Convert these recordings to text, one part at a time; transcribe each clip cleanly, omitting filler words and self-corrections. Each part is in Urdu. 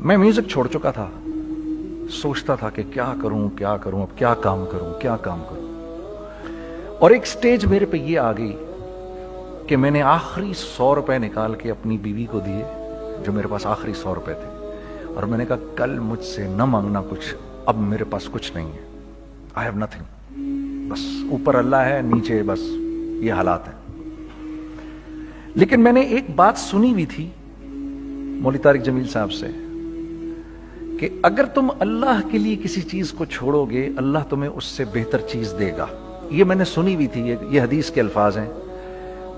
میں میوزک چھوڑ چکا تھا, سوچتا تھا کہ کیا کروں, اب کیا کام کروں. اور ایک سٹیج میرے پہ یہ آ گئی کہ میں نے آخری 100 روپے نکال کے اپنی بیوی کو دیے, جو میرے پاس آخری 100 روپے تھے, اور میں نے کہا کل مجھ سے نہ مانگنا کچھ, اب میرے پاس کچھ نہیں ہے, آئی ہیو نتھنگ, بس اوپر اللہ ہے, نیچے بس یہ حالات ہیں. لیکن میں نے ایک بات سنی بھی تھی مولوی طارق جمیل صاحب سے کہ اگر تم اللہ کے لیے کسی چیز کو چھوڑو گے, اللہ تمہیں اس سے بہتر چیز دے گا. یہ میں نے سنی بھی تھی, یہ حدیث کے الفاظ ہیں.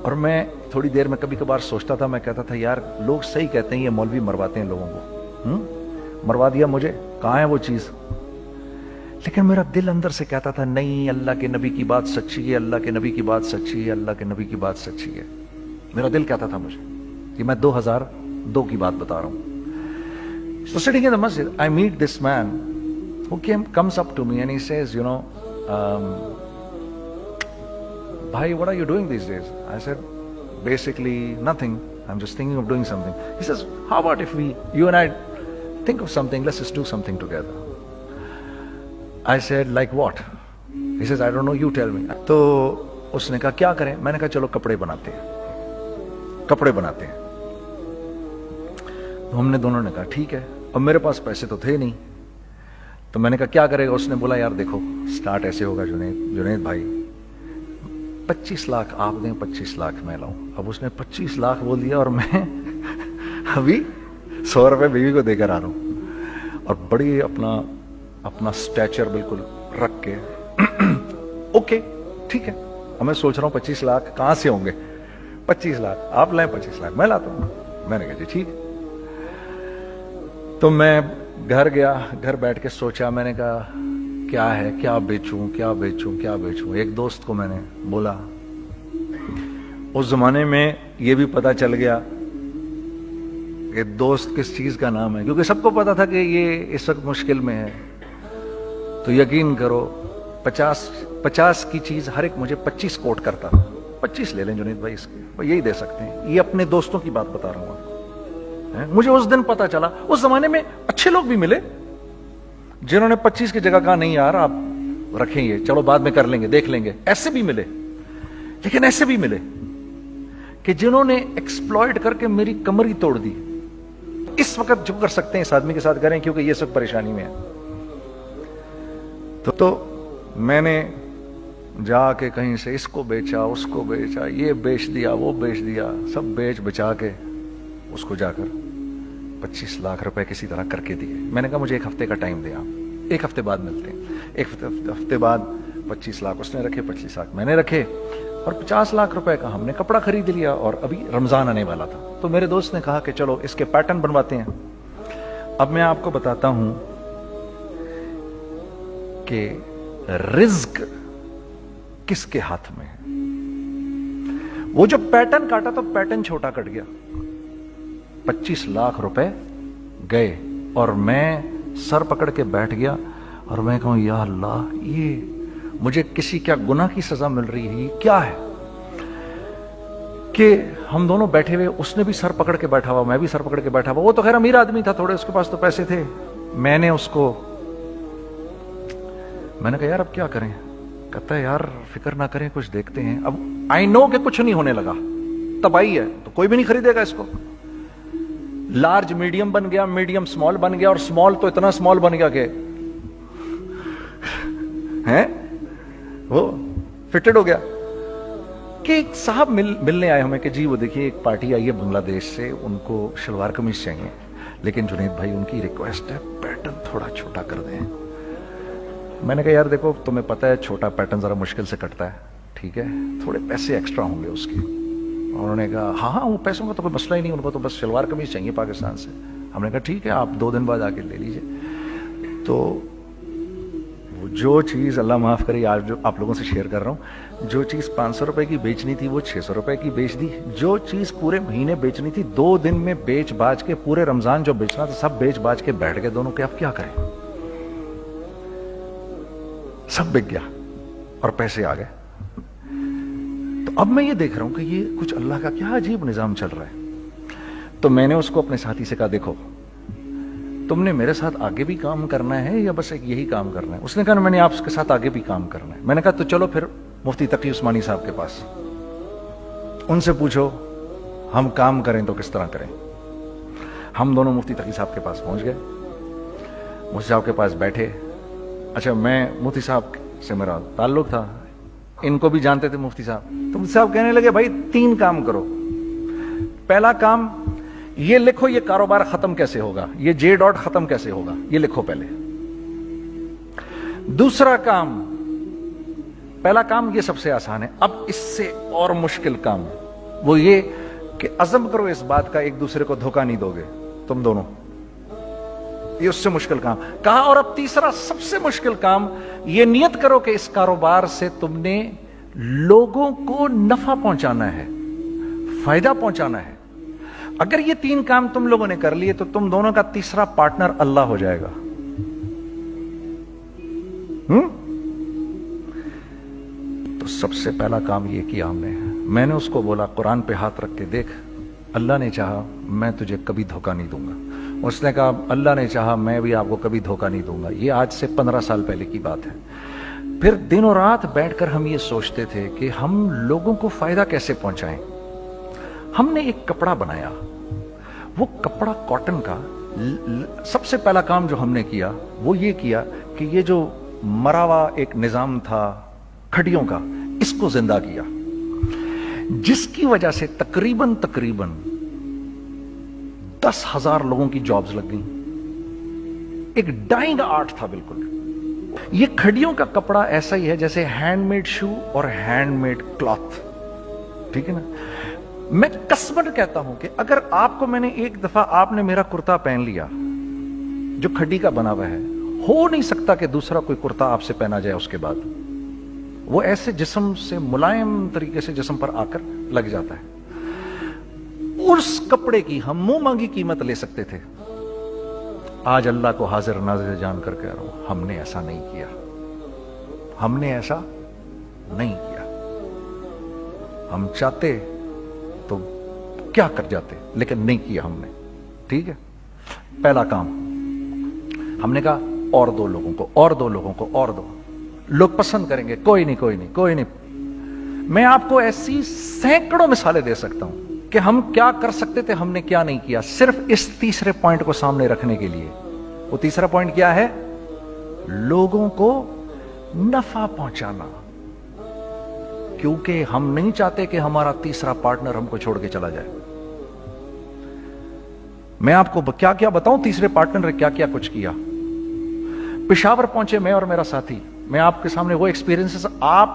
اور میں تھوڑی دیر میں کبھی کبھار سوچتا تھا, میں کہتا تھا یار لوگ صحیح کہتے ہیں, یہ مولوی مرواتے ہیں لوگوں کو, مروا دیا مجھے, کہاں ہے وہ چیز. لیکن میرا دل اندر سے کہتا تھا نہیں, اللہ کے نبی کی بات سچی ہے, اللہ کے نبی کی بات سچی ہے, اللہ کے نبی کی بات سچی ہے. میرا دل کہتا تھا مجھے, یہ میں 2002 کی بات بتا رہا ہوں. So sitting in the masjid, I meet this man who comes up to me and he says, you know, bhai, what are you doing these days? I said, basically nothing. I'm just thinking of doing something. He says, how about if you and I think of something, let's just do something together. I said, like what? He says, I don't know, you tell me. تو اس نے کہا کیا کریں؟ میں نے کہا چلو کپڑے بناتے ہیں. ہم نے دونوں نے کہا ٹھیک ہے. اب میرے پاس پیسے تو تھے نہیں, تو میں نے کہا کیا کرے گا؟ اس نے بولا یار دیکھو سٹارٹ ایسے ہوگا جنید بھائی, 25 لاکھ آپ دیں, 25 لاکھ میں لاؤں. اب اس نے 25 لاکھ بول دیا اور میں ابھی 100 روپے بیوی کو دے کر آ رہا ہوں, اور بڑی اپنا سٹیچر بالکل رکھ کے اوکے ٹھیک ہے. اب میں سوچ رہا ہوں 25 لاکھ کہاں سے ہوں گے, 25 لاکھ آپ لائیں, 25 لاکھ میں لاتا ہوں. میں نے کہا جی ٹھیک. تو میں گھر گیا, گھر بیٹھ کے سوچا, میں نے کہا کیا ہے, کیا بیچوں. ایک دوست کو میں نے بولا, اس زمانے میں یہ بھی پتا چل گیا کہ دوست کس چیز کا نام ہے, کیونکہ سب کو پتا تھا کہ یہ اس وقت مشکل میں ہے. تو یقین کرو 50 کی چیز ہر ایک مجھے 25 کوٹ کرتا تھا. 25 لے لیں جنید بھائی, اس کے یہی دے سکتے ہیں. یہ اپنے دوستوں کی بات بتا رہا ہوں. مجھے اس دن پتا چلا, اس زمانے میں اچھے لوگ بھی ملے جنہوں نے 25 کی جگہ کہا نہیں یار آپ رکھیں, یہ چلو بعد میں کر لیں گے, دیکھ لیں گے. ایسے بھی ملے, لیکن ایسے بھی ملے کہ جنہوں نے ایکسپلائٹ کر کے میری کمر ہی توڑ دی. اس وقت جو کر سکتے ہیں اس آدمی کے ساتھ کریں, کیونکہ یہ سب پریشانی میں ہے. تو میں نے جا کے کہیں سے اس کو بیچا, اس کو بیچا, یہ بیچ دیا, وہ بیچ دیا, سب بیچ بچا کے اس کو جا کر 25 لاکھ روپے کسی طرح کر کے دیے. میں نے کہا مجھے 1 ہفتے کا ٹائم دیں, آپ 1 ہفتے بعد ملتے ہیں. 1 ہفتے بعد 25 لاکھ اس نے رکھے, 25 لاکھ میں نے رکھے, اور 50 لاکھ روپے کا ہم نے کپڑا خرید لیا. اور ابھی رمضان آنے والا تھا, تو میرے دوست نے کہا کہ چلو اس کے پیٹرن بنواتے ہیں. اب میں آپ کو بتاتا ہوں کہ رزق کس کے ہاتھ میں ہے. وہ جو پیٹرن کاٹا تو پیٹرن چھوٹا کٹ گیا, 25 لاکھ روپے گئے, اور میں سر پکڑ کے بیٹھ گیا اور میں کہوں یا اللہ, یہ مجھے کسی کیا گناہ کی سزا مل رہی ہے, یہ کیا ہے. کہ ہم دونوں بیٹھے ہوئے, اس نے بھی سر پکڑ کے بیٹھا ہوا, میں بھی سر پکڑ کے بیٹھا ہوا. وہ تو خیر امیر آدمی تھا تھوڑے, اس کے پاس تو پیسے تھے. میں نے اس کو میں نے کہا یار اب کیا کریں. کہتا ہے یار فکر نہ کریں, کچھ دیکھتے ہیں. اب آئی نو کہ کچھ نہیں ہونے لگا, تباہی ہے, تو کوئی بھی نہیں خریدے گا اس کو. لارج میڈیم بن گیا, میڈیم سمال بن گیا, اور سمال تو اتنا سمال بن گیا کہ وہ فٹڈ ہو گیا. کہ ایک صاحب ملنے آئے ہمیں کہ جی وہ دیکھیے ایک پارٹی آئی ہے بنگلہ دیش سے, ان کو شلوار قمیص چاہیے, لیکن جنید بھائی ان کی ریکویسٹ ہے پیٹرن تھوڑا چھوٹا کر دیں. میں نے کہا یار دیکھو تمہیں پتہ ہے چھوٹا پیٹرن ذرا مشکل سے کٹتا ہے, ٹھیک ہے تھوڑے پیسے ایکسٹرا ہوں گے اس کے. انہوں نے کہا ہاں وہ پیسوں کا تو کوئی مسئلہ ہی نہیں, ان کو تو بس شلوار قمیص چاہیے پاکستان سے. ہم نے کہا ٹھیک ہے آپ 2 دن بعد آ کے لے لیجئے. تو جو چیز اللہ معاف کرے آج جو آپ لوگوں سے شیئر کر رہا ہوں, جو چیز 500 روپے کی بیچنی تھی وہ 600 روپے کی بیچ دی. جو چیز پورے مہینے بیچنی تھی 2 دن میں بیچ باج کے, پورے رمضان جو بیچنا تھا سب بیچ باج کے بیٹھ گئے دونوں. کہ اب کیا کریں, سب بک گیا اور پیسے آ گئے. تو اب میں یہ دیکھ رہا ہوں کہ یہ کچھ اللہ کا کیا عجیب نظام چل رہا ہے. تو میں نے اس کو اپنے ساتھی سے کہا دیکھو تم نے میرے ساتھ آگے بھی کام کرنا ہے یا بس ایک یہی کام کرنا ہے؟ اس نے کہا میں نے آپ کے ساتھ آگے بھی کام کرنا ہے۔ میں نے کہا تو چلو پھر مفتی تقی عثمانی صاحب کے پاس، ان سے پوچھو ہم کام کریں تو کس طرح کریں۔ ہم دونوں مفتی تقی صاحب کے پاس پہنچ گئے، مفتی صاحب کے پاس بیٹھے۔ اچھا میں مفتی صاحب سے میرا تعلق تھا، ان کو بھی جانتے تھے مفتی صاحب، تو مفتی صاحب کہنے لگے بھائی 3 کام کرو۔ پہلا کام یہ لکھو یہ کاروبار ختم کیسے ہوگا، یہ جے ڈاٹ ختم کیسے ہوگا، یہ لکھو پہلے۔ دوسرا کام، پہلا کام یہ سب سے آسان ہے، اب اس سے اور مشکل کام وہ یہ کہ عزم کرو اس بات کا ایک دوسرے کو دھوکہ نہیں دو گے تم دونوں، یہ اس سے مشکل کام کہا۔ اور اب تیسرا سب سے مشکل کام، یہ نیت کرو کہ اس کاروبار سے تم نے لوگوں کو نفع پہنچانا ہے، فائدہ پہنچانا ہے۔ اگر یہ 3 کام تم لوگوں نے کر لیے تو تم دونوں کا تیسرا پارٹنر اللہ ہو جائے گا۔ تو سب سے پہلا کام یہ کیا ہم نے، میں نے اس کو بولا قرآن پہ ہاتھ رکھ کے دیکھ، اللہ نے چاہا میں تجھے کبھی دھوکہ نہیں دوں گا۔ اس نے کہا اللہ نے چاہا میں بھی آپ کو کبھی دھوکہ نہیں دوں گا۔ یہ آج سے 15 سال پہلے کی بات ہے۔ پھر دن و رات بیٹھ کر ہم یہ سوچتے تھے کہ ہم لوگوں کو فائدہ کیسے پہنچائیں۔ ہم نے ایک کپڑا بنایا، وہ کپڑا کاٹن کا۔ سب سے پہلا کام جو ہم نے کیا وہ یہ کیا کہ یہ جو مرا ہوا ایک نظام تھا کھڑیوں کا، اس کو زندہ کیا، جس کی وجہ سے تقریباً 10,000 لوگوں کی جابز لگ گئیں۔ ایک ڈائنگ آرٹ تھا بالکل۔ یہ کھڑیوں کا کپڑا ایسا ہی ہے جیسے ہینڈ میڈ شو اور ہینڈ میڈ کلاتھ، ٹھیک ہے نا۔ میں قسمن کہتا ہوں کہ اگر آپ کو میں نے ایک دفعہ آپ نے میرا کرتا پہن لیا جو کھڈی کا بنا ہوا ہے، ہو نہیں سکتا کہ دوسرا کوئی کرتا آپ سے پہنا جائے اس کے بعد۔ وہ ایسے جسم سے ملائم طریقے سے جسم پر آ کر لگ جاتا ہے۔ اس کپڑے کی ہم منہ مانگی قیمت لے سکتے تھے۔ آج اللہ کو حاضر ناظر جان کر کہہ رہا ہوں، ہم نے ایسا نہیں کیا، ہم نے ایسا نہیں کیا۔ ہم چاہتے تو کیا کر جاتے، لیکن نہیں کیا ہم نے، ٹھیک ہے۔ پہلا کام ہم نے کہا اور 2 لوگوں کو، اور 2 لوگوں کو، اور 2 لوگ پسند کریں گے، کوئی نہیں کوئی نہیں کوئی نہیں۔ میں آپ کو ایسی سینکڑوں مثالیں دے سکتا ہوں کہ ہم کیا کر سکتے تھے، ہم نے کیا نہیں کیا، صرف اس تیسرے پوائنٹ کو سامنے رکھنے کے لیے۔ وہ تیسرا پوائنٹ کیا ہے؟ لوگوں کو نفع پہنچانا، کیونکہ ہم نہیں چاہتے کہ ہمارا تیسرا پارٹنر ہم کو چھوڑ کے چلا جائے۔ میں آپ کو کیا کیا بتاؤں، تیسرے پارٹنر نے کیا کیا کچھ کیا۔ پشاور پہنچے میں اور میرا ساتھی، میں آپ کے سامنے وہ ایکسپیرینسز آپ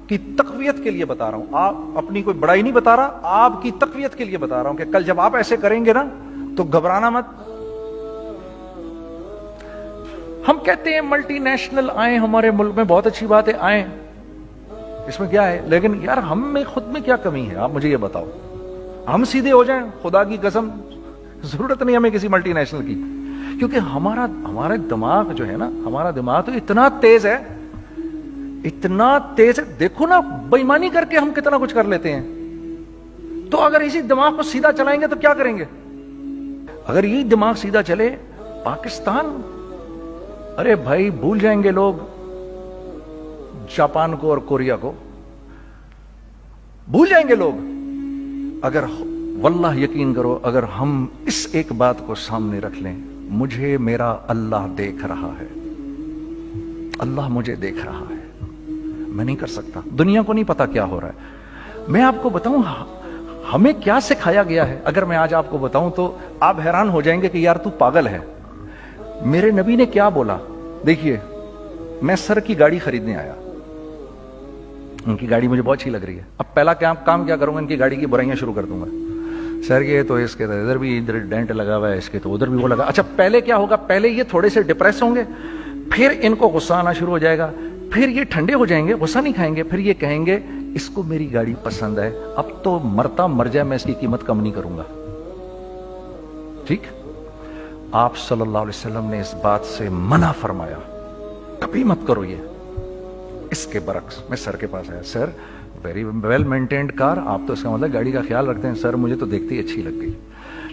کی تقویت کے لیے بتا رہا ہوں، آپ اپنی کوئی بڑائی نہیں بتا رہا، آپ کی تقویت کے لیے بتا رہا ہوں کہ کل جب آپ ایسے کریں گے نا تو گھبرانا مت۔ ہم کہتے ہیں ملٹی نیشنل آئیں ہمارے ملک میں، بہت اچھی بات ہے، آئیں، اس میں کیا ہے، لیکن یار ہم میں خود میں کیا کمی ہے، آپ مجھے یہ بتاؤ۔ ہم سیدھے ہو جائیں، خدا کی قسم ضرورت نہیں ہمیں کسی ملٹی نیشنل کی، کیونکہ ہمارا دماغ جو ہے نا، ہمارا دماغ تو اتنا تیز ہے، اتنا تیز ہے، دیکھو نا بے ایمانی کر کے ہم کتنا کچھ کر لیتے ہیں۔ تو اگر اسی دماغ کو سیدھا چلائیں گے تو کیا کریں گے؟ اگر یہی دماغ سیدھا چلے، پاکستان، ارے بھائی بھول جائیں گے لوگ جاپان کو اور کوریا کو، بھول جائیں گے لوگ۔ اگر واللہ یقین کرو، اگر ہم اس ایک بات کو سامنے رکھ لیں، مجھے میرا اللہ دیکھ رہا ہے، اللہ مجھے دیکھ رہا ہے، میں نہیں کر سکتا، دنیا کو نہیں پتا کیا ہو رہا ہے۔ میں آپ کو بتاؤں ہمیں کیا سکھایا گیا ہے، اگر میں آج آپ کو بتاؤں تو آپ حیران ہو جائیں گے کہ یار تو پاگل ہے۔ میرے نبی نے کیا بولا؟ دیکھیے، میں سر کی گاڑی خریدنے آیا، ان کی گاڑی مجھے بہت اچھی لگ رہی ہے۔ اب پہلا کام کیا کروں گا، ان کی گاڑی کی برائیاں شروع کر دوں گا۔ سر یہ تو اس کے تو ادھر بھی ادھر ڈینٹ لگا ہوا ہے، اس کے تو ادھر بھی وہ لگا۔ اچھا پہلے کیا ہوگا، پہلے یہ تھوڑے سے ڈپریس ہوں گے، پھر ان کو غصہ آنا شروع ہو جائے گا، پھر یہ ٹھنڈے ہو جائیں گے، غصہ نہیں کھائیں گے، پھر یہ کہیں گے اس کو میری گاڑی پسند ہے، اب تو مرتا مر جائے میں اس کی قیمت کم نہیں کروں گا۔ ٹھیک، آپ صلی اللہ علیہ وسلم نے اس بات سے منع فرمایا، کبھی مت کرو یہ۔ اس کے برعکس میں سر کے پاس آیا، سر ویری ویل مینٹینڈ کار، آپ تو اس کا مطلب گاڑی کا خیال رکھتے ہیں۔ سر مجھے تو دیکھتے ہی اچھی لگ گئی،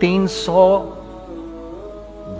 300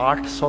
800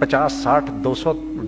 50, 60, 200,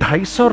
250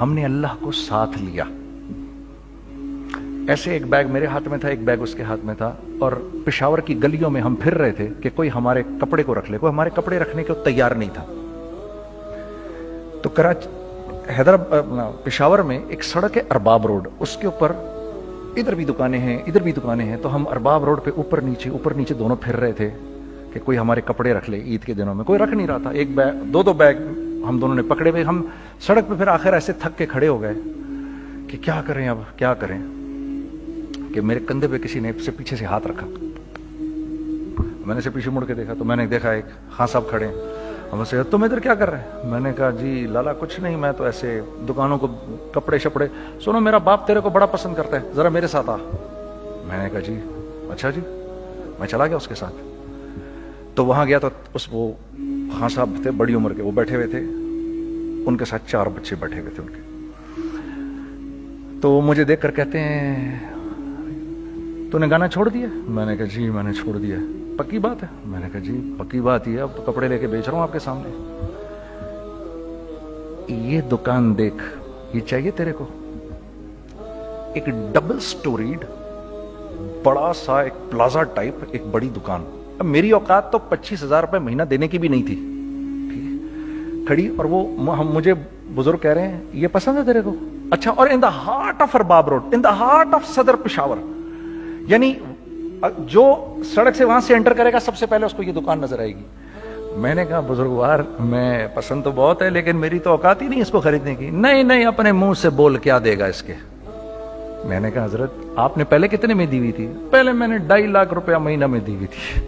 ہم نے اللہ کو ساتھ لیا. ایسے ایک بیگ میرے ہاتھ میں تھا, ایک بیگ اس کے ہاتھ میں تھا, اور پشاور کی گلیوں میں ہم پھر رہے تھے کہ کوئی ہمارے کپڑے کو رکھ لے. کوئی ہمارے کپڑے رکھنے کو تیار نہیں تھا. تو پشاور میں ایک سڑک ہے ارباب روڈ, اس کے اوپر ادھر بھی دکانیں ہیں ادھر بھی دکانیں ہیں. تو ہم ارباب روڈ پہ اوپر نیچے دونوں پھر رہے تھے کہ کوئی ہمارے کپڑے رکھ لے. عید کے دنوں میں کوئی رکھ نہیں رہا تھا. ایک بیگ, دو بیگ ہم دونوں نے پکڑے ہوئے. ہم سڑک پہ پھر آخر ایسے تھک کے کھڑے ہو گئے کہ کیا کریں, اب کیا کریں, کہ میرے کندھے پہ کسی نے سے پیچھے سے ہاتھ رکھا. میں نے سے پیچھے مڑ کے دیکھا تو میں نے دیکھا ایک خان صاحب کھڑے ہیں. ہم سے تم ادھر کیا کر رہے ہیں؟ میں نے کہا جی لالا کچھ نہیں, میں تو ایسے دکانوں کو کپڑے شپڑے. سنو میرا باپ تیرے کو بڑا پسند کرتا ہے, ذرا میرے ساتھ آ. میں نے کہا جی اچھا جی. میں چلا گیا اس کے ساتھ. تو وہاں گیا تو وہ خان صاحب تھے بڑی عمر کے, وہ بیٹھے ہوئے تھے, ان کے ساتھ 4 بچے بیٹھے ہوئے تھے ان کے. تو مجھے دیکھ کر کہتے ہیں تو نے گانا چھوڑ دیا؟ میں نے کہا جی میں نے چھوڑ دیا. پکی بات ہے؟ میں نے کہا جی پکی بات ہی ہے, اب تو کپڑے لے کے بیچ رہا ہوں آپ کے سامنے. یہ دکان دیکھ, یہ چاہیے تیرے کو؟ ایک ڈبل سٹوریڈ بڑا سا ایک پلازا ٹائپ ایک بڑی دکان. اب میری اوقات تو 25,000 روپے مہینہ دینے کی بھی نہیں تھی کھڑی. اور وہ مجھے بزرگ کہہ رہے ہیں یہ پسند ہے تیرے کو؟ اچھا. اور in the heart of Arbab road, in the heart of Saddar Peshawar, یعنی جو سڑک سے وہاں سے انٹر کرے گا سب سے پہلے اس کو یہ دکان نظر آئے گی. میں نے کہا بزرگوار میں پسند تو بہت ہے لیکن میری تو اوقات ہی نہیں اس کو خریدنے کی. نہیں اپنے منہ سے بول کیا دے گا اس کے. میں نے کہا حضرت آپ نے پہلے کتنے میں دی ہوئی تھی؟ پہلے میں نے 2.5 لاکھ روپیہ مہینہ میں دی ہوئی تھی.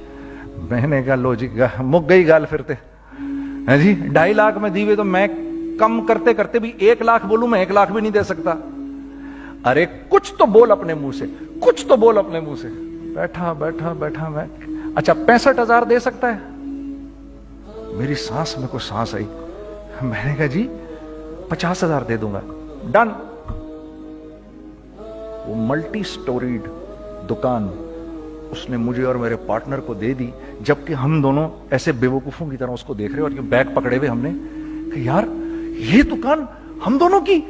میں نے کہا لو جی مک گئی گال پھرتے ہیں جی. 2.5 لاکھ میں دی ہوئی تو میں کم کرتے کرتے بھی 1 لاکھ بولوں, میں 1 لاکھ بھی نہیں دے سکتا. ارے کچھ تو بول اپنے منہ سے, کچھ تو بول اپنے منہ سے. بیٹھا میں اچھا 65,000 دے سکتا ہے؟ میری سانس میں کوئی سانس آئی. میں نے کہا جی 50,000 دے دوں گا. ڈن. وہ ملٹی سٹوریڈ دکان اس نے مجھے اور میرے پارٹنر کو دے دی, جبکہ ہم دونوں ایسے بے وقوفوں کی طرح اس کو دیکھ رہے اور یہ بیگ پکڑے ہوئے ہم نے کہ یار یہ دکان ہم دونوں کی.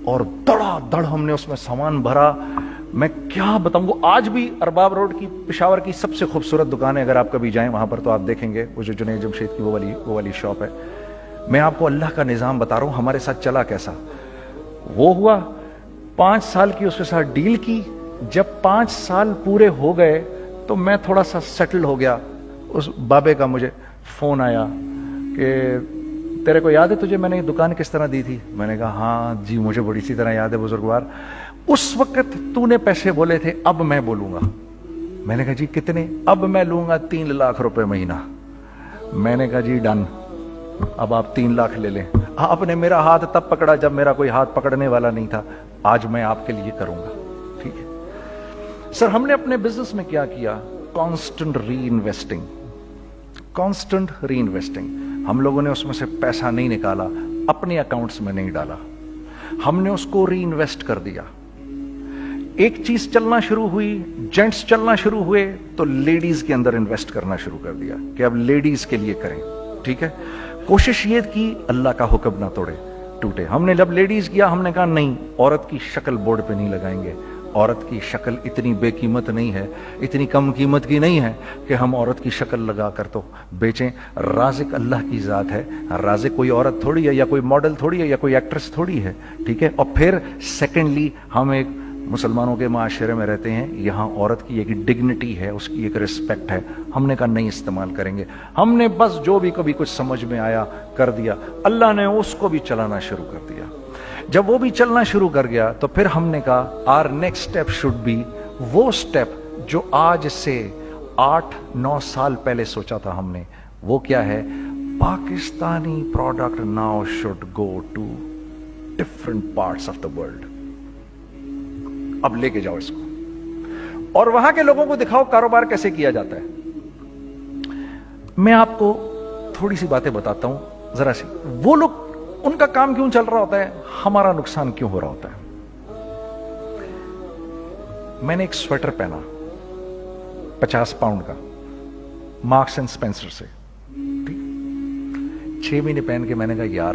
اور دڑا دڑ ہم نے اس میں سامان بھرا. میں کیا بتاؤں, وہ آج بھی ارباب روڈ کی پشاور کی سب سے خوبصورت دکان ہے. اگر آپ کبھی جائیں وہاں پر تو آپ دیکھیں گے وہ جو جنید جمشید کی وہ والی شاپ ہے. میں آپ کو اللہ کا نظام بتا رہا ہوں ہمارے ساتھ چلا کیسا. وہ ہوا 5 سال کی اس کے ساتھ ڈیل کی. جب 5 سال پورے ہو گئے تو میں تھوڑا سا سیٹل ہو گیا. اس بابے کا مجھے فون آیا کہ تیرے کو یاد ہے تجھے میں نے یہ دکان کس طرح دی تھی؟ میں نے کہا ہاں جی مجھے بڑی سی طرح یاد ہے بزرگوار. اس وقت تو نے پیسے بولے تھے, اب میں بولوں گا. میں نے کہا جی کتنے؟ اب میں لوں گا 3 لاکھ روپے مہینہ. میں نے کہا جی ڈن, اب آپ 3 لاکھ لے لیں. آپ نے میرا ہاتھ تب پکڑا جب میرا کوئی ہاتھ پکڑنے والا نہیں تھا. آج میں آپ کے لیے کروں گا. ٹھیک ہے سر. ہم نے اپنے بزنس میں کیا کیا؟ کانسٹنٹ ری انویسٹنگ. ہم لوگوں نے اس میں سے پیسہ نہیں نکالا, اپنے اکاؤنٹس میں نہیں ڈالا, ہم نے اس کو ری انویسٹ کر دیا. ایک چیز چلنا شروع ہوئی, جینٹس چلنا شروع ہوئے تو لیڈیز کے اندر انویسٹ کرنا شروع کر دیا کہ اب لیڈیز کے لیے کریں. ٹھیک ہے. کوشش یہ کی اللہ کا حکم نہ ٹوٹے. ہم نے جب لیڈیز کیا ہم نے کہا نہیں, عورت کی شکل بورڈ پہ نہیں لگائیں گے. عورت کی شکل اتنی بے قیمت نہیں ہے, اتنی کم قیمت کی نہیں ہے کہ ہم عورت کی شکل لگا کر تو بیچیں. رازق اللہ کی ذات ہے. رازق کوئی عورت تھوڑی ہے, یا کوئی ماڈل تھوڑی ہے, یا کوئی ایکٹریس تھوڑی ہے. ٹھیک ہے. اور پھر سیکنڈلی ہم ایک مسلمانوں کے معاشرے میں رہتے ہیں, یہاں عورت کی ایک ڈگنیٹی ہے, اس کی ایک رسپیکٹ ہے. ہم نے کہا نہیں استعمال کریں گے. ہم نے بس جو بھی کبھی کچھ سمجھ میں آیا کر دیا. اللہ نے اس کو بھی چلانا شروع کر دیا. جب وہ بھی چلنا شروع کر گیا تو پھر ہم نے کہا are next step should be وہ اسٹیپ جو آج سے 8-9 سال پہلے سوچا تھا ہم نے. وہ کیا ہے؟ Pakistani product now should go to different parts of the world. اب لے کے جاؤ اس کو اور وہاں کے لوگوں کو دکھاؤ کاروبار کیسے کیا جاتا ہے. میں آپ کو تھوڑی سی باتیں بتاتا ہوں ذرا سی. وہ لوگ ان کا کام کیوں چل رہا ہوتا ہے, ہمارا نقصان کیوں ہو رہا ہوتا ہے. میں نے ایک سویٹر پہنا 50 پاؤنڈ کا مارکس اینڈ اسپینسر سے. 6 مہینے پہن کے میں نے کہا یار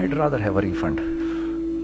I'd rather have a refund।